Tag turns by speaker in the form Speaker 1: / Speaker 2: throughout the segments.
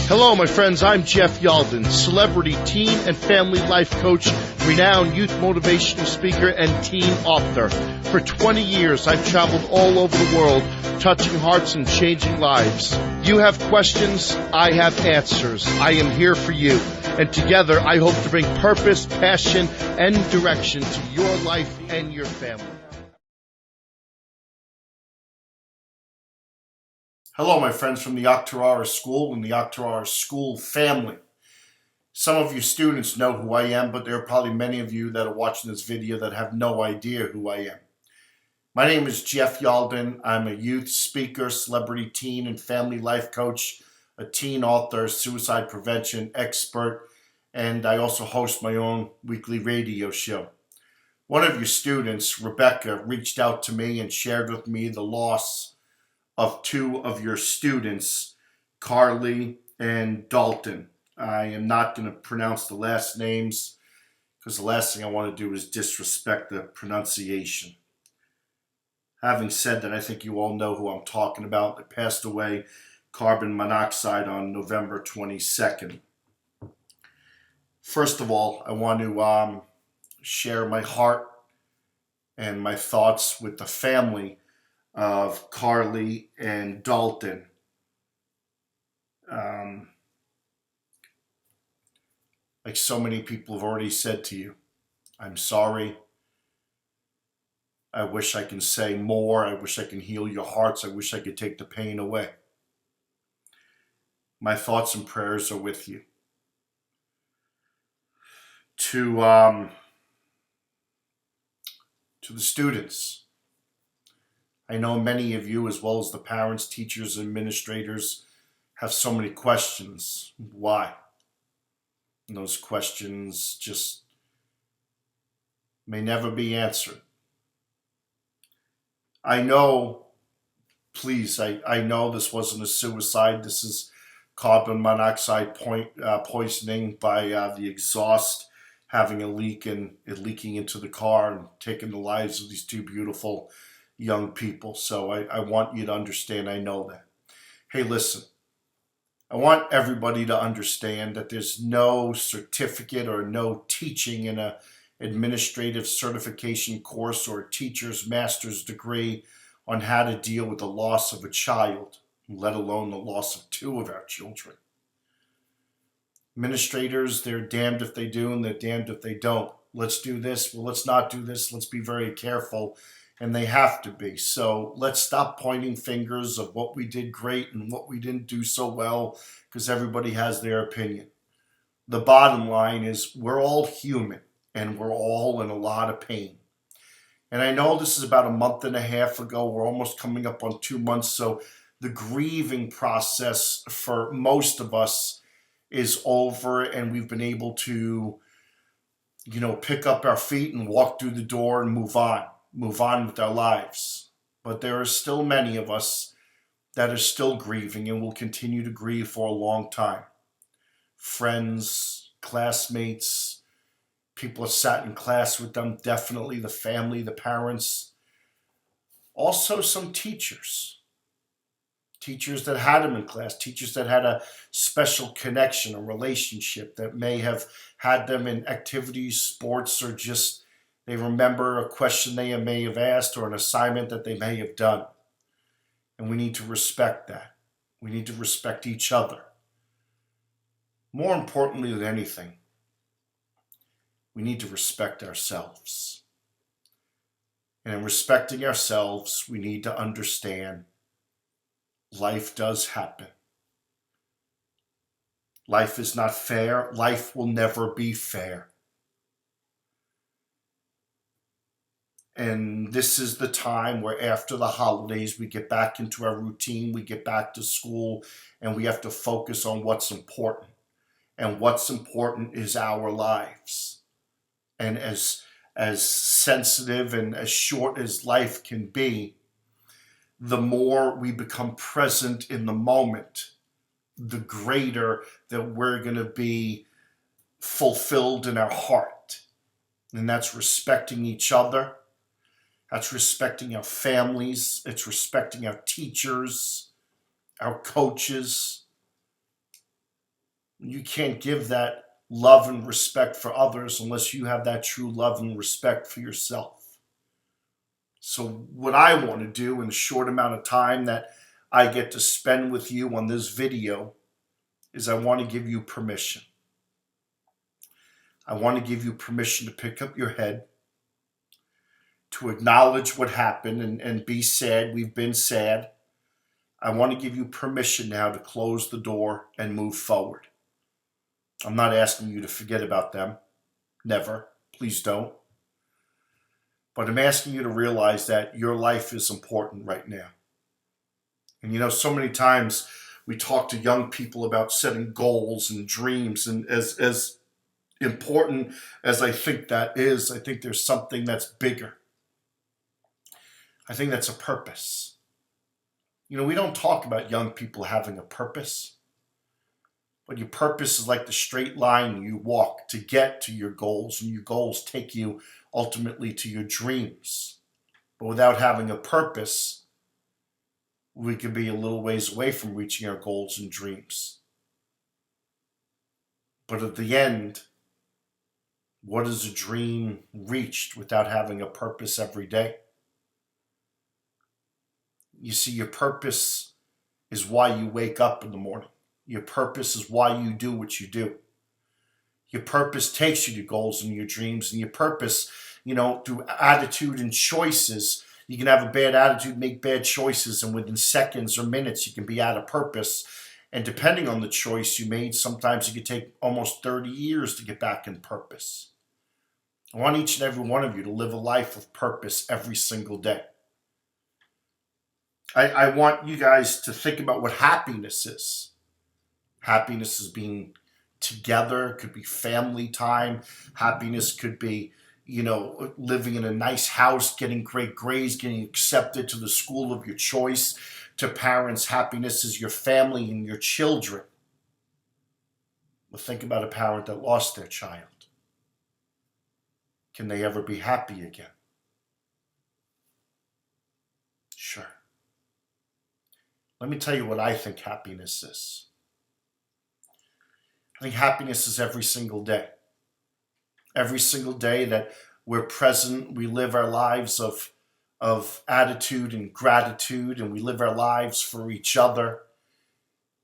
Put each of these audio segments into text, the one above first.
Speaker 1: Hello, my friends. I'm Jeff Yalden, celebrity teen and family life coach, renowned youth motivational speaker, and teen author. For 20 years, I've traveled all over the world, touching hearts and changing lives. You have questions, I have answers. I am here for you. And together, I hope to bring purpose, passion, and direction to your life and your family. Hello, my friends from the Octorara School and the Octorara School family. Some of you students know who I am, but there are probably many of you that are watching this video that have no idea who I am. My name is Jeff Yalden. I'm a youth speaker, celebrity teen and family life coach, a teen author, suicide prevention expert, and I also host my own weekly radio show. One of your students, Rebecca, reached out to me and shared with me the loss of two of your students, Carly and Dalton. I am not going to pronounce the last names because the last thing I want to do is disrespect the pronunciation. Having said that, I think you all know who I'm talking about. They passed away carbon monoxide on November 22nd. First of all, I want to share my heart and my thoughts with the family of Carly and Dalton. Like so many people have already said to you, I'm sorry. I wish I can say more. I wish I can heal your hearts. I wish I could take the pain away. My thoughts and prayers are with you. To the students, I know many of you, as well as the parents, teachers, administrators, have so many questions. Why? And those questions just may never be answered. I know, please, I know this wasn't a suicide. This is carbon monoxide poisoning by the exhaust having a leak and it leaking into the car and taking the lives of these two beautiful young people. So I want you to understand, I know that. Hey, listen, I want everybody to understand that there's no certificate or no teaching in a administrative certification course or a teacher's master's degree on how to deal with the loss of a child, let alone the loss of two of our children. Administrators, they're damned if they do and they're damned if they don't. Let's do this, well, let's not do this, let's be very careful. And they have to be. So let's stop pointing fingers of what we did great and what we didn't do so well, because everybody has their opinion. The bottom line is we're all human and we're all in a lot of pain. And I know this is about a month and a half ago. We're almost coming up on 2 months. So the grieving process for most of us is over and we've been able to, pick up our feet and walk through the door and move on with our lives. But there are still many of us that are still grieving and will continue to grieve for a long time. Friends, classmates, people that sat in class with them, definitely the family, the parents. Also some teachers that had them in class, teachers that had a special connection, a relationship, that may have had them in activities, sports, or just they remember a question they may have asked or an assignment that they may have done. And we need to respect that. We need to respect each other. More importantly than anything, we need to respect ourselves. And in respecting ourselves, we need to understand life does happen. Life is not fair. Life will never be fair. And this is the time where after the holidays, we get back into our routine, we get back to school, and we have to focus on what's important. And what's important is our lives. And as sensitive and as short as life can be, the more we become present in the moment, the greater that we're going to be fulfilled in our heart. And that's respecting each other. That's respecting our families. It's respecting our teachers, our coaches. You can't give that love and respect for others unless you have that true love and respect for yourself. So what I want to do in the short amount of time that I get to spend with you on this video is I want to give you permission. I want to give you permission to pick up your head, to acknowledge what happened and be sad. We've been sad. I want to give you permission now to close the door and move forward. I'm not asking you to forget about them. Never. Please don't. But I'm asking you to realize that your life is important right now. And you know, so many times we talk to young people about setting goals and dreams, and as important as I think that is, I think there's something that's bigger. I think that's a purpose. You know, we don't talk about young people having a purpose, but your purpose is like the straight line you walk to get to your goals, and your goals take you ultimately to your dreams. But without having a purpose, we could be a little ways away from reaching our goals and dreams. But at the end, what is a dream reached without having a purpose every day? You see, your purpose is why you wake up in the morning. Your purpose is why you do what you do. Your purpose takes you to goals and your dreams, and your purpose, you know, through attitude and choices. You can have a bad attitude, make bad choices, and within seconds or minutes, you can be out of purpose. And depending on the choice you made, sometimes it could take almost 30 years to get back in purpose. I want each and every one of you to live a life of purpose every single day. I want you guys to think about what happiness is. Happiness is being together. It could be family time. Happiness could be, you know, living in a nice house, getting great grades, getting accepted to the school of your choice. To parents, happiness is your family and your children. But think about a parent that lost their child. Can they ever be happy again? Sure. Let me tell you what I think happiness is. I think happiness is every single day. Every single day that we're present, we live our lives of attitude and gratitude, and we live our lives for each other.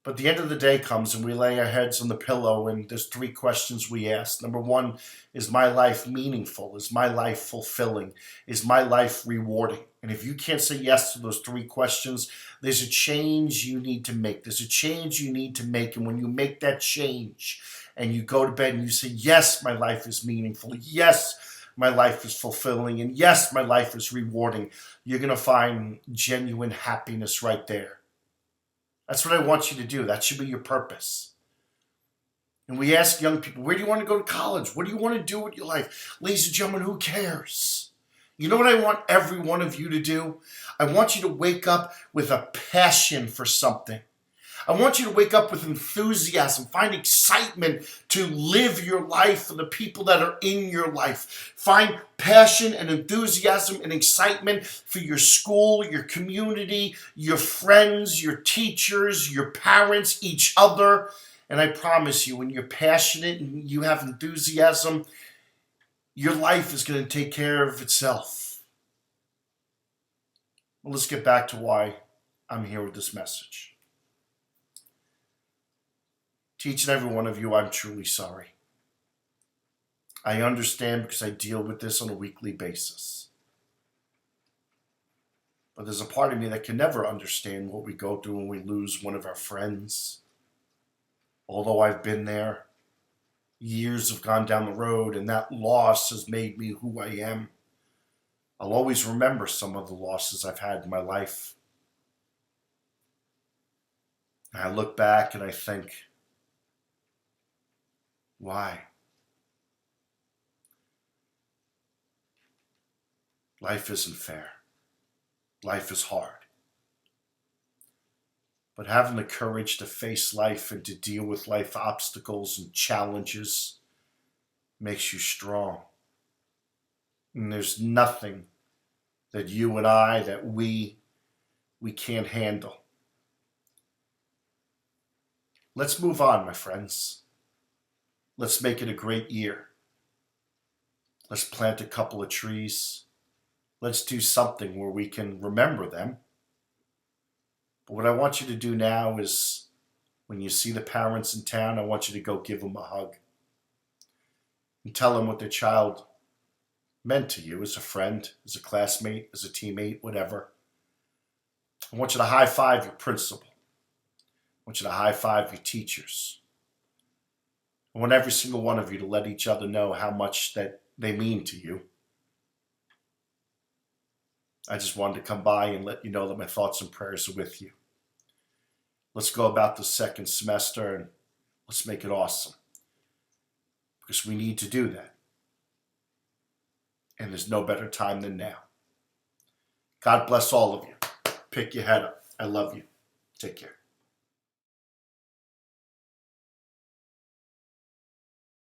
Speaker 1: But the end of the day comes and we lay our heads on the pillow, and there's three questions we ask. Number one, is my life meaningful? Is my life fulfilling? Is my life rewarding? And if you can't say yes to those three questions, there's a change you need to make. There's a change you need to make. And when you make that change and you go to bed and you say, yes, my life is meaningful. Yes, my life is fulfilling. And yes, my life is rewarding. You're going to find genuine happiness right there. That's what I want you to do. That should be your purpose. And we ask young people, where do you want to go to college? What do you want to do with your life? Ladies and gentlemen, who cares? You know what I want every one of you to do? I want you to wake up with a passion for something. I want you to wake up with enthusiasm, find excitement to live your life for the people that are in your life. Find passion and enthusiasm and excitement for your school, your community, your friends, your teachers, your parents, each other. And I promise you, when you're passionate and you have enthusiasm, your life is going to take care of itself. Well, let's get back to why I'm here with this message. To each and every one of you, I'm truly sorry. I understand because I deal with this on a weekly basis. But there's a part of me that can never understand what we go through when we lose one of our friends. Although I've been there, years have gone down the road, and that loss has made me who I am. I'll always remember some of the losses I've had in my life. And I look back and I think, why? Life isn't fair. Life is hard. But having the courage to face life and to deal with life obstacles and challenges makes you strong. And there's nothing that you and I, that we can't handle. Let's move on, my friends. Let's make it a great year. Let's plant a couple of trees. Let's do something where we can remember them. But what I want you to do now is, when you see the parents in town, I want you to go give them a hug and tell them what their child meant to you as a friend, as a classmate, as a teammate, whatever. I want you to high five your principal. I want you to high five your teachers. I want every single one of you to let each other know how much that they mean to you. I just wanted to come by and let you know that my thoughts and prayers are with you. Let's go about the second semester and let's make it awesome. Because we need to do that. And there's no better time than now. God bless all of you. Pick your head up. I love you. Take care.